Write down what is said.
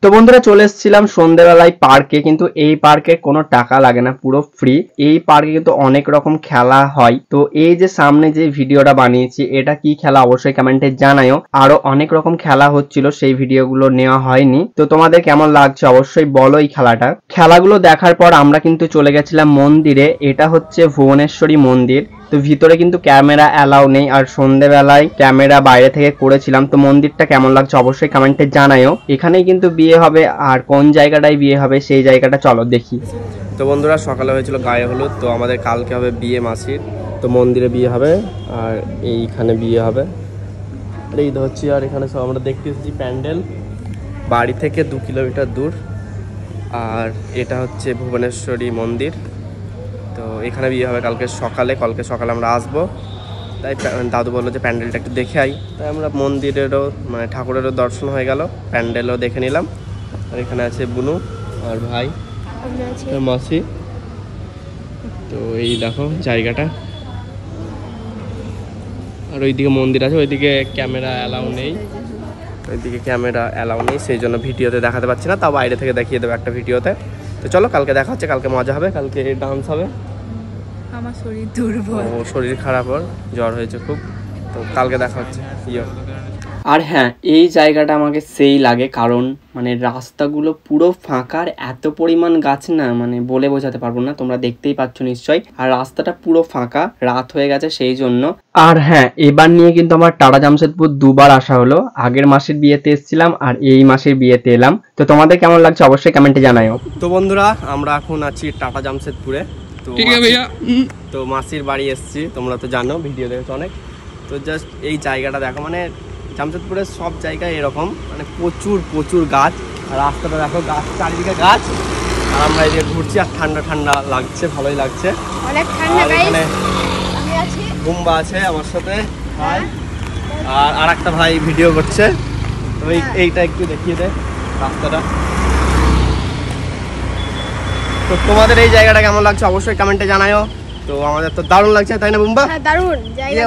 তো বন্ধুরা চলে এসেছিলাম সন্ধ্যেবেলায় পার্কে, কিন্তু এই পার্কে কোনো টাকা লাগে না, পুরো ফ্রি। এই পার্কে কিন্তু অনেক রকম খেলা হয়। তো এই যে সামনে যে ভিডিওটা বানিয়েছি এটা কি খেলা অবশ্যই কমেন্টে জানাও। আরো অনেক রকম খেলা হচ্ছিল, সেই ভিডিওগুলো নেওয়া হয়নি। তো তোমাদের কেমন লাগছে অবশ্যই বলো এই খেলাগুলো দেখার পর আমরা কিন্তু চলে গেছিলাম মন্দিরে। এটা হচ্ছে ভুবনেশ্বরী মন্দির। তো ভিতরে কিন্তু ক্যামেরা অ্যালাউ নেই, আর সন্ধ্যেবেলায় ক্যামেরা বাইরে থেকে করেছিলাম। তো মন্দিরটা কেমন লাগছে অবশ্যই কমেন্টে জানাও। এখানেই কিন্তু বিয়ে হবে, আর কোন জায়গাটায় বিয়ে হবে সেই জায়গাটা চলো দেখি। তো বন্ধুরা সকালে হয়েছিল গায়ে হলুদ, তো আমাদের কালকে হবে বিয়ে মাসির। তো মন্দিরে বিয়ে হবে আর এইখানে বিয়ে হবে। আর এই হচ্ছে, আর এখানে সব আমরা দেখতে এসেছি প্যান্ডেল, বাড়ি থেকে 2 কিলোমিটার দূর। আর এটা হচ্ছে ভুবনেশ্বরী মন্দির। তো এখানে বিয়ে হবে কালকে সকালে আমরা আসবো। তাই দাদু বললো যে প্যান্ডেলটা একটু দেখে আই। তাই আমরা মন্দিরেরও মানে ঠাকুরেরও দর্শন হয়ে গেল, প্যান্ডেলও দেখে নিলাম। আর এখানে আছে বুনু আর ভাই মাসি। তো এই দেখো জায়গাটা, আর ওইদিকে মন্দির আছে, ওইদিকে ক্যামেরা অ্যালাউ নেই, সেই জন্য ভিডিওতে দেখাতে পারছি না। তাও বাইরে থেকে দেখিয়ে দেবো একটা ভিডিওতে। তো চলো কালকে দেখা হচ্ছে, কালকে মজা হবে, কালকে ডান্স হবে। আমার শরীর দুর্বল, ও শরীর খারাপ, ওর জ্বর হয়েছে খুব। তো কালকে দেখা হচ্ছে। আর হ্যাঁ, এই জায়গাটা আমাকে সেই লাগে, কারণ মানে রাস্তাগুলো পুরো ফাঁকা, আর এত পরিমাণ গাছ না মানে বলে বোঝাতে পারবো না, তোমরা দেখতেই পাচ্ছ নিশ্চয়ই। আর রাস্তাটা পুরো ফাঁকা, রাত হয়ে গেছে সেই জন্য। আর হ্যাঁ, এবার নিয়ে কিন্তু আমার টাটা জামশেদপুর দুবার আসা হলো। আগের মাসের বিয়েতে এসেছিলাম আর এই মাসের বিয়েতে এলাম। তো তোমাদের কেমন লাগছে অবশ্যই কমেন্টে জানাও। তো বন্ধুরা আমরা এখন আছি টাটা জামশেদপুরে। তো মাসির বাড়ি এসেছি, তোমরা তো জানো, ভিডিও দেখেছো অনেক। তো জাস্ট এই জায়গাটা দেখো, মানে জামশেদপুরের সব জায়গায় এরকম মানে প্রচুর গাছ। আর রাস্তাটা দেখো, গাছ চারিদিকে গাছ। আর আমরা এদিকে ঘুরছি, আর ঠান্ডা ঠান্ডা লাগছে, ভালোই লাগছে। এখানে বুম্বা আছে আমার সাথে, ভাই। আর একটা ভাই ভিডিও করছে। তো এইটা একটু দেখিয়ে দে রাস্তাটা। তো তোমাদের এই জায়গাটা কেমন লাগছে অবশ্যই কমেন্টে জানাও। তো আমাদের তো দারুণ লাগছে, তাই না বুম্বা? দারুণ জায়গা।